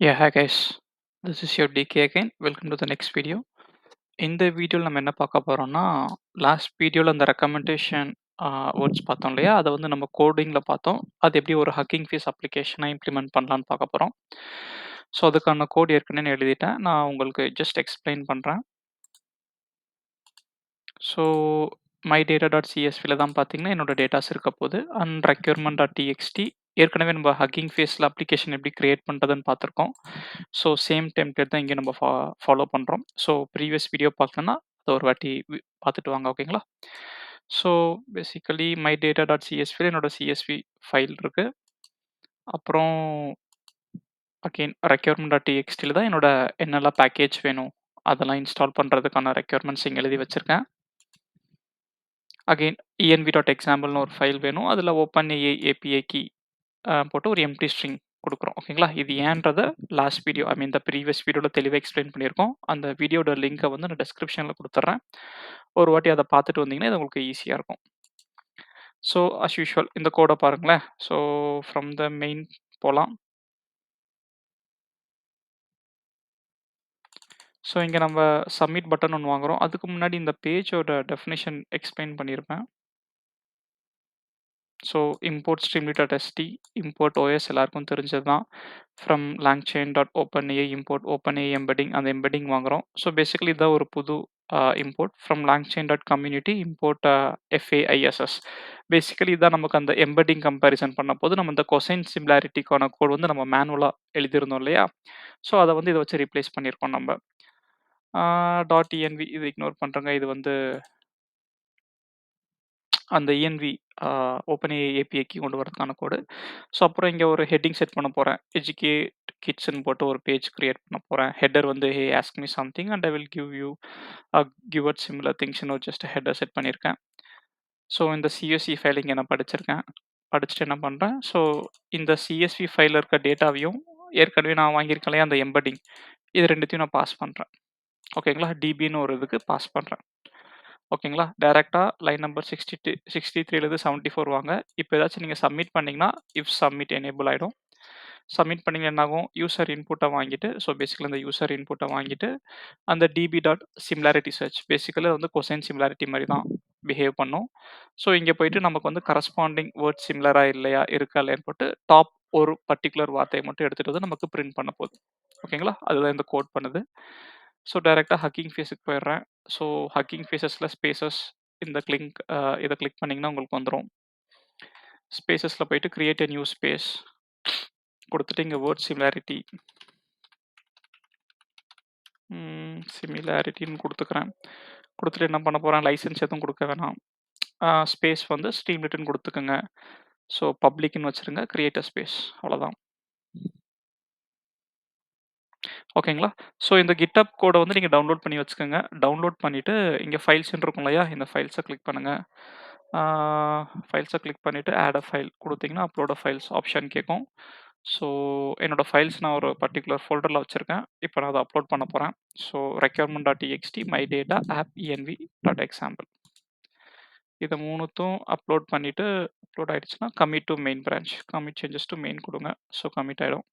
Yeah, hi guys. This is your DK again. Welcome to the next video. இந்த வீடியோல நம்ம என்ன பார்க்க போறோம்னா, லாஸ்ட் வீடியோல அந்த ரெக்கமெண்டேஷன் வேர்ட்ஸ் பார்த்தோம் இல்லையா? அத வந்து நம்ம கோடிங்ல பார்த்தோம். அது எப்படி ஒரு ஹக்கிங் ஃபேஸ் அப்ளிகேஷனா இம்ப்ளிமெண்ட் பண்ணலான்னு பார்க்க போறோம். ஸோ, அதுக்கான கோட் ஏற்கனவே எழுதிட்டேன். நான் உங்களுக்கு ஜஸ்ட் எக்ஸ்பிளைன் பண்றேன். ஸோ, மை டேட்டா.csvல தான் பார்த்தீங்கன்னா, என்னோட டேட்டாஸ் இருக்க போது. அண்ட் ரெக்யர்மென்ட்.txt ஏற்கனவே நம்ம ஹக்கிங் ஃபேஸ்ல அப்ளிகேஷன் எப்படி கிரியேட் பண்றதுன்னு பார்த்துருக்கோம். ஸோ, சேம் டெம்ப்ளேட் தான் இங்க நம்ம ஃபாலோ பண்றோம். ஸோ, ப்ரீவியஸ் வீடியோ பார்க்கலன்னா, அத ஒரு வாட்டி பார்த்துட்டு வாங்க. ஓகேங்களா? ஸோ, பேசிக்கலி மை டேட்டா.csvல என்னோட சிஎஸ்வி ஃபைல் இருக்கு. அப்புறம் அகைன் ரெக்யர்மென்ட்.txtல தான் என்னோட என்னெல்லாம் பேக்கேஜ் வேணும், அதெல்லாம் இன்ஸ்டால் பண்றதுக்கான ரெக்யர்மெண்ட்ஸ் இங்க எழுதி வச்சிருக்கேன். அகைன் env.exampleன்னு ஒரு ஃபைல் வேணும். அதில ஓப்பன்ஏஐ ஏபிஐ கீ போட்டு ஒரு எம்ப்டி ஸ்ட்ரிங் குடுக்குறோம். ஓகேங்களா? இது ஏன்றத லாஸ்ட் வீடியோ த ப்ரீவியஸ் வீடியோல தெளிவா எக்ஸ்ப்ளைன் பண்ணியிருக்கோம். அந்த வீடியோட லிங்க்க வந்து நான் டிஸ்கிரிப்ஷன்ல குடுத்துர்றேன். ஒரு வாட்டி அத பார்த்துட்டு வந்தீங்கன்னா, இது உங்களுக்கு ஈஸியா இருக்கும். ஸோ, அஸ் யூசுவல் இந்த கோட பாருங்களேன். ஸோ, ஃப்ரம் த மெயின் போலாம். ஸோ, இங்க நம்ம சப்மிட் பட்டன் ஒண்ணு வாங்குறோம். அதுக்கு முன்னாடி இந்த பேஜோட டெஃபினிஷன் எக்ஸ்ப்ளைன் பண்ணியிருப்பேன். So, import streamlit.st, import OS எல்லாருக்கும் தெரிஞ்சது தான். ஃப்ரம் langchain.openai இம்போர்ட் ஓப்பன்ஏஐ எம்பெடிங் அந்த எம்பெடிங் வாங்குறோம். ஸோ, பேசிக்கலி இதான் ஒரு புது import from langchain.community import FAISS. Basically இதான் நமக்கு அந்த எம்பெடிங் கம்பேரிசன் பண்ணும்போது, நம்ம இந்த கொசைன் சிமிலாரிட்டிக்கான கோட் வந்து நம்ம மேனுவலா எழுதியிருந்தோம் இல்லையா? ஸோ, அத வந்து இத வச்சு ரீப்ளேஸ் பண்ணியிருக்கோம் நம்ப. .env இத இக்னோர் பண்றேங்க. இது வந்து அந்த ENV ஓப்பன்ஏஐ ஏபிஐக்கு கொண்டு வரதுக்கான கோடு. ஸோ, அப்புறம் இங்க ஒரு ஹெட்டிங் செட் பண்ண போறேன். எஜுகேட் கிட்ஸ்ன்னு போட்டு ஒரு பேஜ் கிரியேட் பண்ண போறேன். ஹெட்டர் வந்து "hey ask me something and I will give you give similar திங்ஸ்ன்னு ஒரு ஜஸ்ட் ஹெட்டர் செட் பண்ணியிருக்கேன். ஸோ, இந்த CSV ஃபைல் இங்க நான் படிச்சிருக்கேன். படிச்சுட்டு என்ன பண்றேன், ஸோ இந்த CSV ஃபைல்ல இருக்க டேட்டாவையும் ஏற்கனவே நான் வாங்கியிருக்கேன் இல்லையா, அந்த எம்பெடிங் இது 2த்தையும் நான் பாஸ் பண்றேன். ஓகேங்களா? DBன்னு ஒரு இதுக்கு பாஸ் பண்றேன். ஓகேங்களா? டைரக்ட்டா லைன் நம்பர் 63லேருந்து 74 வாங்க. இப்ப ஏதாச்சும் நீங்க சப்மிட் பண்ணீங்கன்னா, இஃப் சப்மிட் எனேபிள் ஆயிடும். சப்மிட் பண்ணீங்கன்னா என்ன ஆகும்? யூசர் இன்புட்ட வாங்கிட்டு, ஸோ பேசிக்கலி அந்த யூசர் இன்புட்ட வாங்கிட்டு, அந்த DB dot similarity search basically வந்து கொசைன் சிமிலாரிட்டி மாரி தான் பிஹேவ் பண்ணும். ஸோ இங்க போயிட்டு நமக்கு வந்து கரஸ்பாண்டிங் வேர்ட் சிமிலரா இல்லையா, இருக்கா இல்லையான்னு போட்டு டாப் ஒரு பர்ட்டிகுலர் வார்த்தைய மட்டும் எடுத்துட்டு வந்து நமக்கு பிரிண்ட் பண்ண போகுது. ஓகேங்களா? அதுதான் இந்த கோட் பண்ணுது. ஸோ டைரக்ட்டா ஹக்கிங் ஃபேஸ்க்கு போயிடுறேன். ஸோ ஹக்கிங் ஃபேஸஸ்ல ஸ்பேசஸ் இந்த இத கிளிக் பண்ணீங்கன்னா உங்களுக்கு வந்துரும். ஸ்பேசஸ்ல போயிட்டு கிரியேட் எ நியூ ஸ்பேஸ் குடுத்துட்டு இங்க வேர்ட் சிமிலாரிட்டின்னு குடுத்துக்கிறேன். குடுத்துட்டு என்ன பண்ண போறேன், லைசென்ஸ் எதுவும் குடுக்க வேணாம். ஸ்பேஸ் வந்து ஸ்ட்ரீம்லிட்ன்னு குடுத்துக்கங்க. ஸோ பப்ளிக்ன்னு வச்சுருங்க. கிரியேட் அ ஸ்பேஸ் அவ்வளோதான். ஓகேங்களா? ஸோ இந்த GitHub கோட வந்து நீங்க டவுன்லோட் பண்ணி வச்சுக்கோங்க. டவுன்லோட் பண்ணிட்டு இங்க ஃபைல்ஸ்ன்னு இருக்கும் இல்லையா? இந்த ஃபைல்ஸ கிளிக் பண்ணுங்க. ஆ ஃபைல்ஸ கிளிக் பண்ணிட்டு ஆட் அ ஃபைல் குடுத்தீங்கன்னா, அப்லோட் அ ஃபைல்ஸ் ஆப்ஷன் கேட்கும். ஸோ என்னோட ஃபைல்ஸ் நான் ஒரு பர்ட்டிகுலர் ஃபோல்டர்ல வச்சிருக்கேன். இப்ப நான் அத அப்லோட் பண்ண போறேன். So requirement my data app env.example இத 3த்தும் அப்லோட் பண்ணிட்டு அப்லோட் ஆயிடுச்சுன்னா, commit to main branch. Commit changes to main குடுங்க. ஸோ கமிட் ஆயிடும்.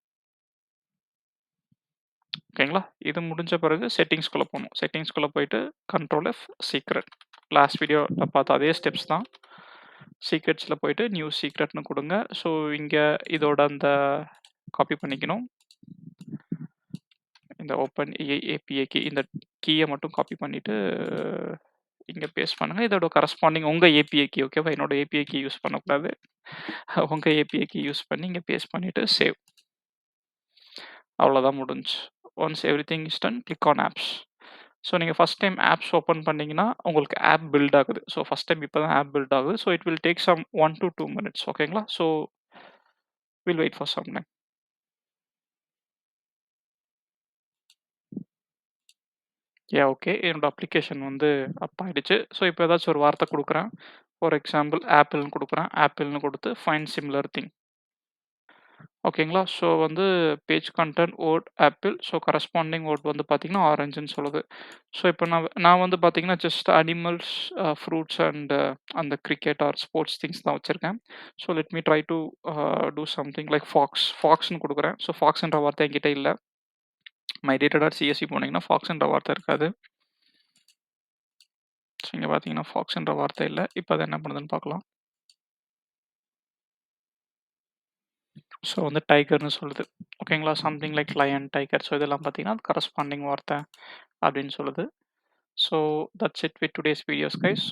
ஓகேங்களா? இது முடிஞ்ச பிறகு செட்டிங்ஸ்குள்ள போணும். செட்டிங்ஸ்குள்ள போயிட்டு கண்ட்ரோல் எஃப் சீக்ரெட். லாஸ்ட் வீடியோல பார்த்த அதே ஸ்டெப்ஸ் தான். சீக்ரெட்ஸ்ல போயிட்டு நியூ சீக்ரெட்ன்னு குடுங்க. ஸோ இங்க இதோட அந்த காப்பி பண்ணிக்கணும். இந்த ஓப்பன் ஏபிஐ கீ இந்த கீய மட்டும் காப்பி பண்ணிட்டு இங்க பேஸ்ட் பண்ணுங்க. இதோட கரஸ்பாண்டிங் உங்க ஏபிஐ கீ ஓகேவா? என்னோட ஏபிஐ கீ யூஸ் பண்ணக்கூடாது. உங்க ஏபிஐ கீ யூஸ் பண்ணி இங்க பேஸ்ட் பண்ணிட்டு சேவ். அவ்வளோதான் முடிஞ்சுச்சு. Once everything is done click on apps. So நீங்க ஃபர்ஸ்ட் டைம் ஆப்ஸ் ஓப்பன் பண்ணீங்கன்னா, உங்களுக்கு ஆப் பில்ட் ஆகுது. ஸோ ஃபர்ஸ்ட் டைம் இப்ப தான் ஆப் பில்ட் ஆகுது. So it will take some 1 to 2 minutes ஓகேங்களா? So will wait for some time. Okay. என்னோட application வந்து அப் ஆயிடுச்சு. ஸோ இப்ப ஏதாச்சும் ஒரு வார்த்தை குடுக்குறேன். ஃபார் எக்ஸாம்பிள் ஆப்பிள்ன்னு குடுக்குறேன். ஆப்பிள்ன்னு குடுத்து ஃபைண்ட் சிமிலர் திங். ஓகேங்களா? ஸோ வந்து page content word apple. So corresponding word வந்து பார்த்தீங்கன்னா, ஆரஞ்சுன்னு சொல்லுது. ஸோ இப்போ நான் வந்து பார்த்தீங்கன்னா, ஜஸ்ட் அனிமல்ஸ், ஃப்ரூட்ஸ் அண்ட் அந்த கிரிக்கெட் ஆர் ஸ்போர்ட்ஸ் திங்ஸ் தான் வச்சிருக்கேன். So let me try to do something like ஃபாக்ஸ்ன்னு குடுக்குறேன். ஸோ ஃபாக்ஸ்ன்ற வார்த்தை என்கிட்ட இல்ல. மை data.csv போனீங்கன்னா, ஃபாக்ஸ்ன்ற வார்த்தை இருக்காது. ஸோ இங்க பார்த்தீங்கன்னா, ஃபாக்ஸ்ன்ற வார்த்தை இல்ல. இப்ப அது என்ன பண்ணுதுன்னு பார்க்கலாம். ஸோ வந்து டைகர்ன்னு சொல்லுது. ஓகேங்களா? Something like lion, tiger. So இதெல்லாம் பார்த்தீங்கன்னா, அது கரஸ்பாண்டிங் வார்த்தை அப்படின்னு சொல்லுது. So that's it with today's videos guys.